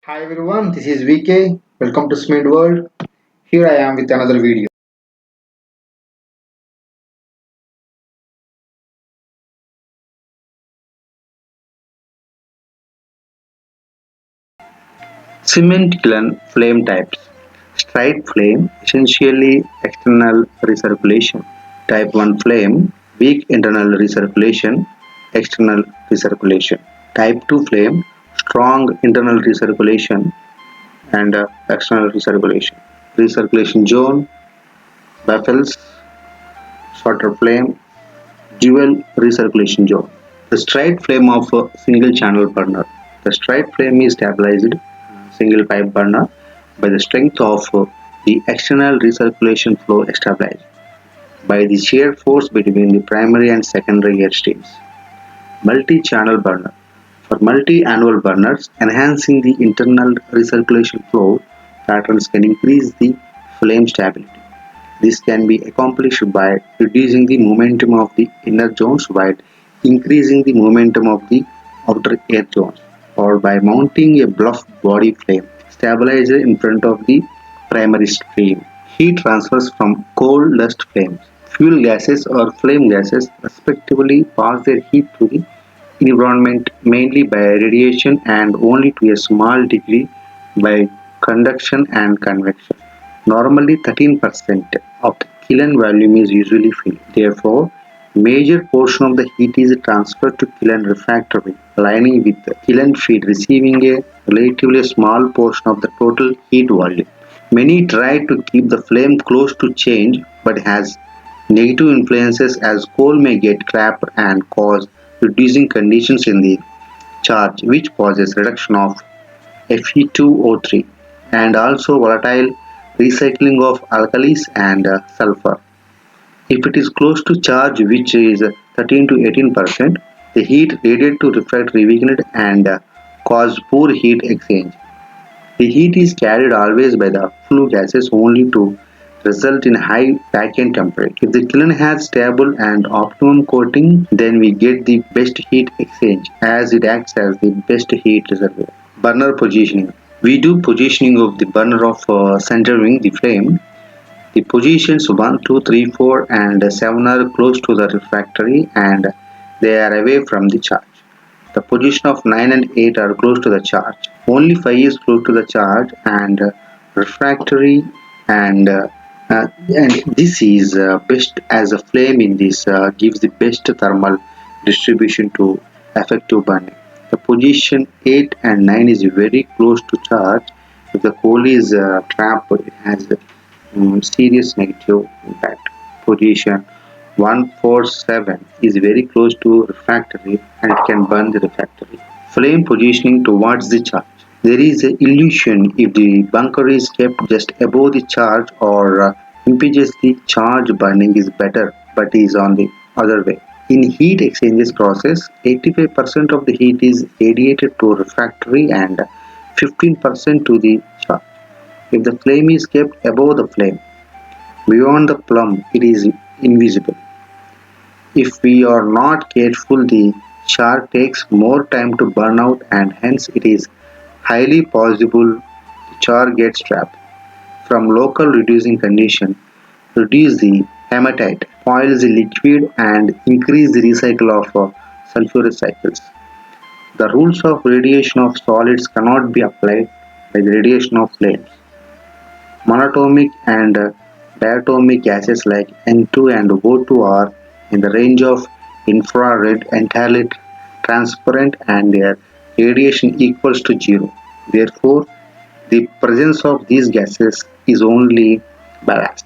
Hi everyone, this is VK. Welcome to Smid World. Here I am with another video. Cement kiln flame types. Straight flame, essentially external recirculation. Type 1 flame, weak internal recirculation, external recirculation. Type 2 flame, strong internal recirculation and external recirculation. Recirculation zone, baffles, shorter flame, dual recirculation zone. The straight flame of a single channel burner. The straight flame is stabilized single pipe burner by the strength of the external recirculation flow established by the shear force between the primary and secondary air streams. Multi-channel burner. For multi-annual burners, enhancing the internal recirculation flow patterns can increase the flame stability. This can be accomplished by reducing the momentum of the inner zones while increasing the momentum of the outer air zones, or by mounting a bluff body flame stabilizer in front of the primary stream. Heat transfers from coal dust flames. Fuel gases or flame gases respectively pass their heat to the environment mainly by radiation and only to a small degree by conduction and convection. Normally 13% of the kiln volume is usually filled. Therefore, major portion of the heat is transferred to kiln refractory lining with the kiln feed receiving a relatively small portion of the total heat volume. Many try to keep the flame close to change but has negative influences as coal may get trapped and cause reducing conditions in the charge which causes reduction of Fe2O3 and also volatile recycling of alkalis and sulfur. If it is close to charge which is 13 to 18%, the heat radiated to refractory weakened and cause poor heat exchange. The heat is carried always by the flue gases only to result in high back-end temperature. If the kiln has stable and optimum coating, then we get the best heat exchange as it acts as the best heat reservoir. Burner positioning. We do positioning of the burner of centering the flame. The positions 1, 2, 3, 4 and 7 are close to the refractory and they are away from the charge. The position of 9 and 8 are close to the charge. Only 5 is close to the charge and refractory and this is best as a flame in this gives the best thermal distribution to effective burning. The position 8 and 9 is very close to charge. If the coal is trapped, it has serious negative impact. Position 147 is very close to refractory and it can burn the refractory. Flame positioning towards the charge. There is an illusion if the bunker is kept just above the charge or impedes the charge burning is better but is on the other way. In heat exchanges process, 85% of the heat is radiated to refractory and 15% to the charge. If the flame is kept above the flame, beyond the plum it is invisible. If we are not careful, the char takes more time to burn out and hence it is highly possible the char gets trapped. From local reducing condition, reduce the hematite, boils the liquid and increase the recycle of sulfurous cycles. The rules of radiation of solids cannot be applied by the radiation of flames. Monatomic and diatomic gases like N2 and O2 are in the range of infrared, entirely transparent, and their radiation equals to zero. Therefore, the presence of these gases is only ballast.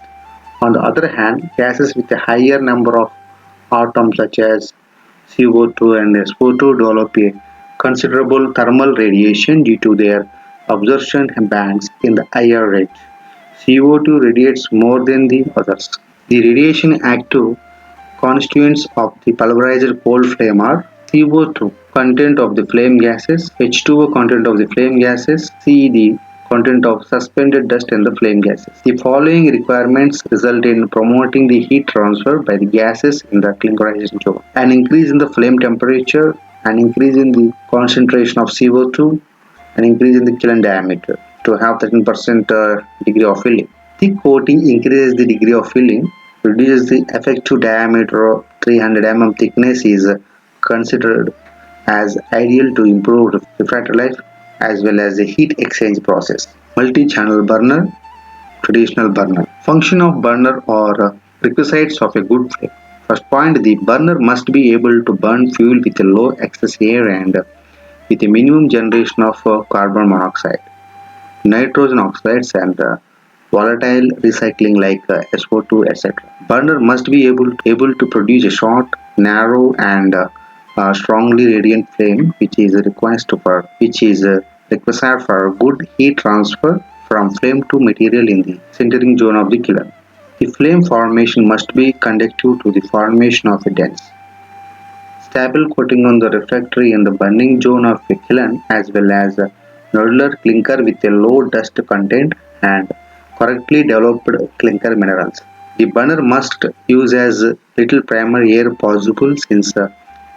On the other hand, gases with a higher number of atoms such as CO2 and SO2 develop a considerable thermal radiation due to their absorption bands in the higher range. CO2 radiates more than the others. The radiation active constituents of the pulverized coal flame are CO2 content of the flame gases, H2O content of the flame gases, C the content of suspended dust in the flame gases. The following requirements result in promoting the heat transfer by the gases in the clinkerization zone. An increase in the flame temperature, an increase in the concentration of CO2, an increase in the kiln diameter to have 13% degree of filling. Thick coating increases the degree of filling, reduces the effective diameter of 300 mm thickness is considered as ideal to improve refractory life as well as the heat exchange process. Multi-channel burner, traditional burner. Function of burner or requisites of a good flame. First point, the burner must be able to burn fuel with a low excess air and with a minimum generation of carbon monoxide, nitrogen oxides and volatile recycling like SO2, etc. Burner must be able to produce a short, narrow and strongly radiant flame which is required for good heat transfer from flame to material in the centering zone of the kiln. The flame formation must be conducive to the formation of a dense, stable coating on the refractory in the burning zone of a kiln as well as a nodular clinker with a low dust content and correctly developed clinker minerals. The burner must use as little primary air possible since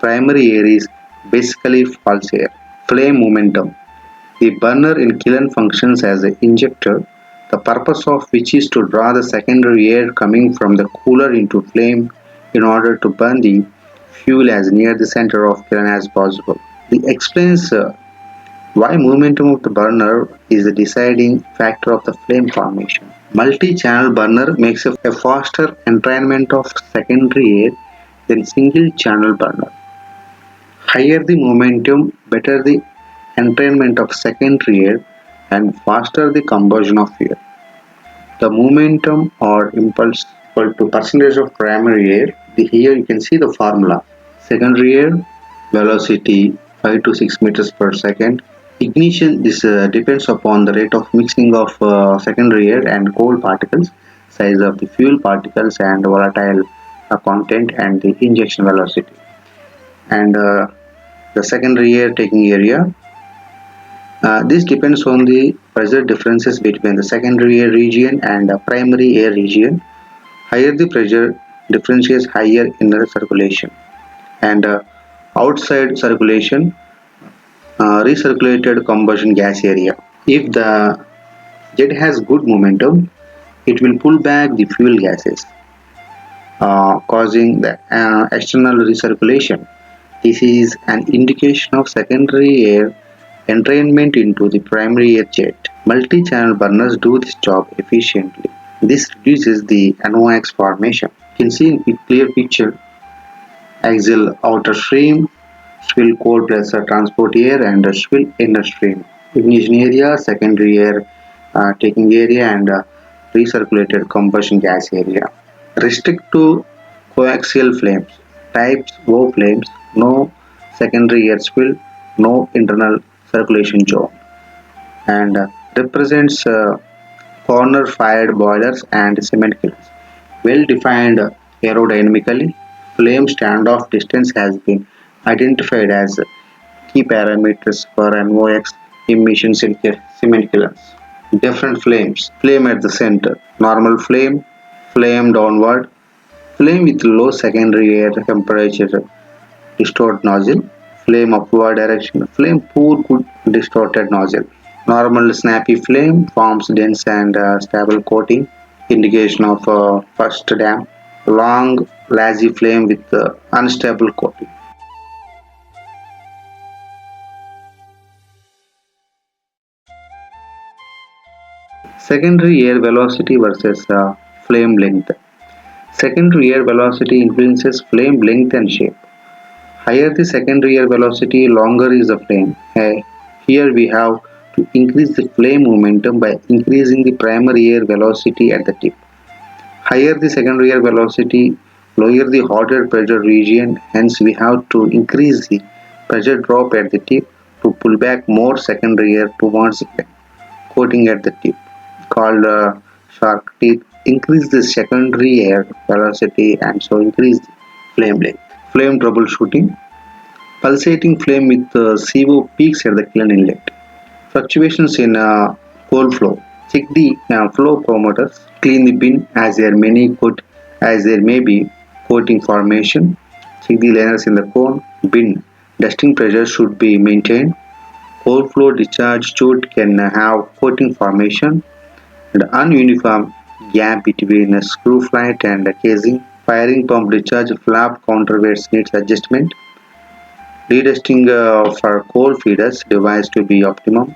primary air is basically false air. Flame momentum. The burner in kiln functions as an injector, the purpose of which is to draw the secondary air coming from the cooler into flame in order to burn the fuel as near the center of kiln as possible. This explains why momentum of the burner is the deciding factor of the flame formation. Multi-channel burner makes a faster entrainment of secondary air than single-channel burner. Higher the momentum, better the entrainment of secondary air and faster the combustion of fuel. The momentum or impulse equal to percentage of primary air. Here you can see the formula. Secondary air velocity 5 to 6 meters per second. Ignition, this depends upon the rate of mixing of secondary air and cold particles, size of the fuel particles and volatile content and the injection velocity. And the secondary air taking area. This depends on the pressure differences between the secondary air region and the primary air region. Higher the pressure differentiates, higher inner circulation and outside circulation, recirculated combustion gas area. If the jet has good momentum, it will pull back the fuel gases, causing the external recirculation. This is an indication of secondary air entrainment into the primary air jet. Multi-channel burners do this job efficiently. This reduces the NOx formation. You can see in a clear picture axial outer stream, swill core plus transport air and swill inner stream. Ignition area, secondary air taking area and recirculated combustion gas area. Restrict to coaxial flames. Types O flames, no secondary air spill, no internal circulation zone. And represents corner fired boilers and cement kilns. Well defined aerodynamically, flame standoff distance has been identified as key parameters for NOx emissions in cement kilns. Different flames. Flame at the center. Normal flame, flame downward, flame with low secondary air temperature, distort nozzle, flame upward direction, flame poor good distorted nozzle. Normal snappy flame forms dense and stable coating, indication of first dam. Long lazy flame with unstable coating. Secondary air velocity versus flame length. Secondary air velocity influences flame length and shape. Higher the secondary air velocity, longer is the flame. Here we have to increase the flame momentum by increasing the primary air velocity at the tip. Higher the secondary air velocity, lower the hotter pressure region, hence we have to increase the pressure drop at the tip to pull back more secondary air towards the flame. Coating at the tip, called shark teeth, increase the secondary air velocity and so increase the flame length. Flame troubleshooting. Pulsating flame with CO peaks at the kiln inlet. Fluctuations in coal flow. Check the flow parameters. Clean the bin as there may be coating formation. Check the liners in the cone. Bin. Dusting pressure should be maintained. Cold flow discharge chute can have coating formation and ununiform gap between a screw flight and a casing. Firing pump discharge flap counterweights needs adjustment. Redusting for cold feeders device to be optimum.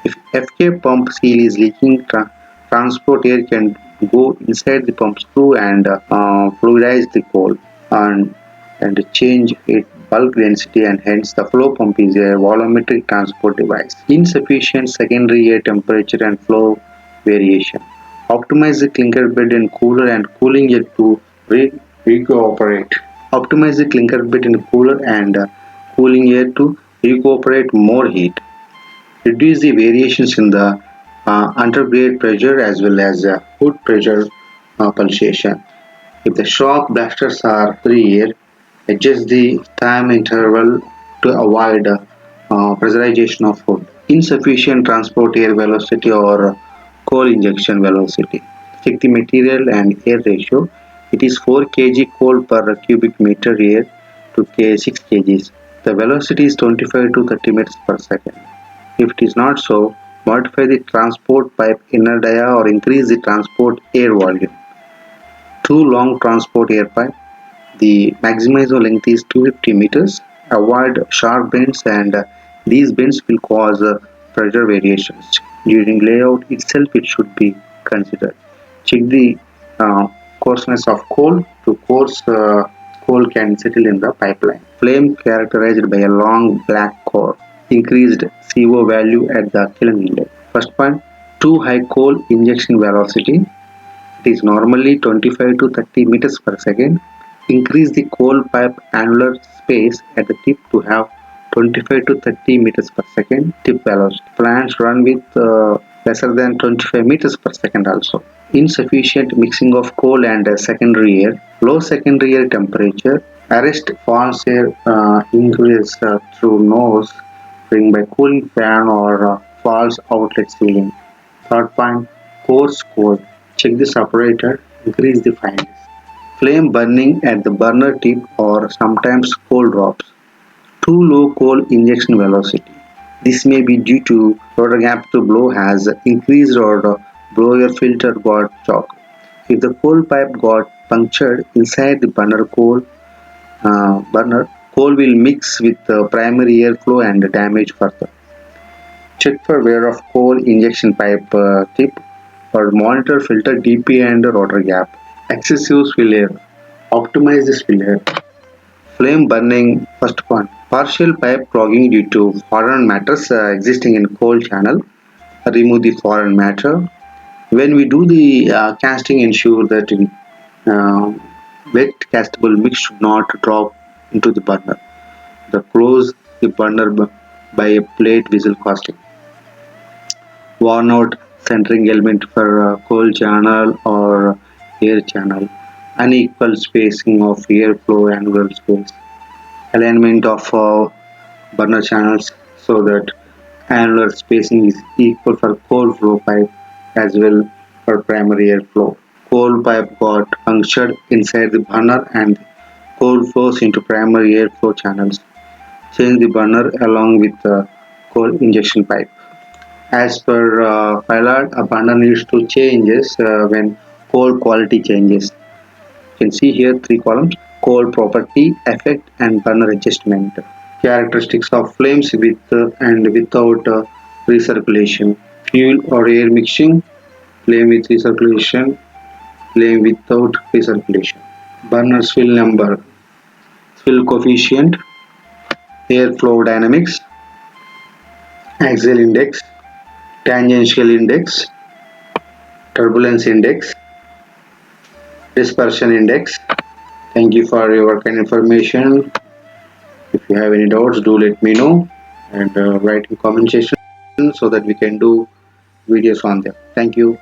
If FK pump seal is leaking, transport air can go inside the pump screw and fluidize the coal and, and change its bulk density, and hence the flow pump is a volumetric transport device. Insufficient secondary air temperature and flow variation. Optimize the clinker bed in cooler and cooling air to recuperate. Optimize the clinker bed in cooler and cooling air to recuperate more heat. Reduce the variations in the undergrade pressure as well as hood pressure pulsation. If the shock blasters are 3 air, adjust the time interval to avoid pressurization of hood. Insufficient transport air velocity or coal injection velocity. Check the material and air ratio. It is 4 kg coal per cubic meter air to 6 kgs. The velocity is 25 to 30 meters per second. If it is not so, modify the transport pipe inner dia or increase the transport air volume. Too long transport air pipe. The maximum length is 250 meters. Avoid sharp bends, and these bends will cause pressure variations. During layout itself, it should be considered. Check the coarseness of coal. To coarse coal can settle in the pipeline. Flame characterized by a long black core. Increased CO value at the kiln inlet. First point, too high coal injection velocity. It is normally 25 to 30 meters per second. Increase the coal pipe annular space at the tip to have 25 to 30 meters per second tip velocity. Plants run with lesser than 25 meters per second also. Insufficient mixing of coal and secondary air. Low secondary air temperature. Arrest false air increase through nose ring by cooling fan or false outlet sealing. Third point, coarse coal. Check the separator, increase the fineness. Flame burning at the burner tip or sometimes coal drops. Too low coal injection velocity. This may be due to rotor gap to blow has increased or the blower filter got choked. If the coal pipe got punctured inside the burner, coal will mix with the primary airflow and damage further. Check for wear of coal injection pipe tip or monitor filter DP and rotor gap. Excessive spill air. Optimize the spill air. Flame burning. First point. Partial pipe clogging due to foreign matters existing in coal channel. Remove the foreign matter. When we do the casting, ensure that wet castable mix should not drop into the burner. Close the burner by a plate vessel casting. Worn out centering element for coal channel or air channel. Unequal spacing of airflow angular space. Alignment of burner channels so that annular spacing is equal for coal flow pipe as well for primary airflow. Coal pipe got punctured inside the burner and coal flows into primary airflow channels. Change the burner along with the coal injection pipe. As per pilot, a burner needs to changes when coal quality changes. You can see here 3 columns: coal property, effect, and burner adjustment. Characteristics of flames with and without recirculation. Fuel or air mixing, flame with recirculation, flame without recirculation. Burner spill number, spill coefficient, airflow dynamics, axial index, tangential index, turbulence index, dispersion index. Thank you for your kind information. If you have any doubts, do let me know and write in comment section so that we can do videos on them. Thank you.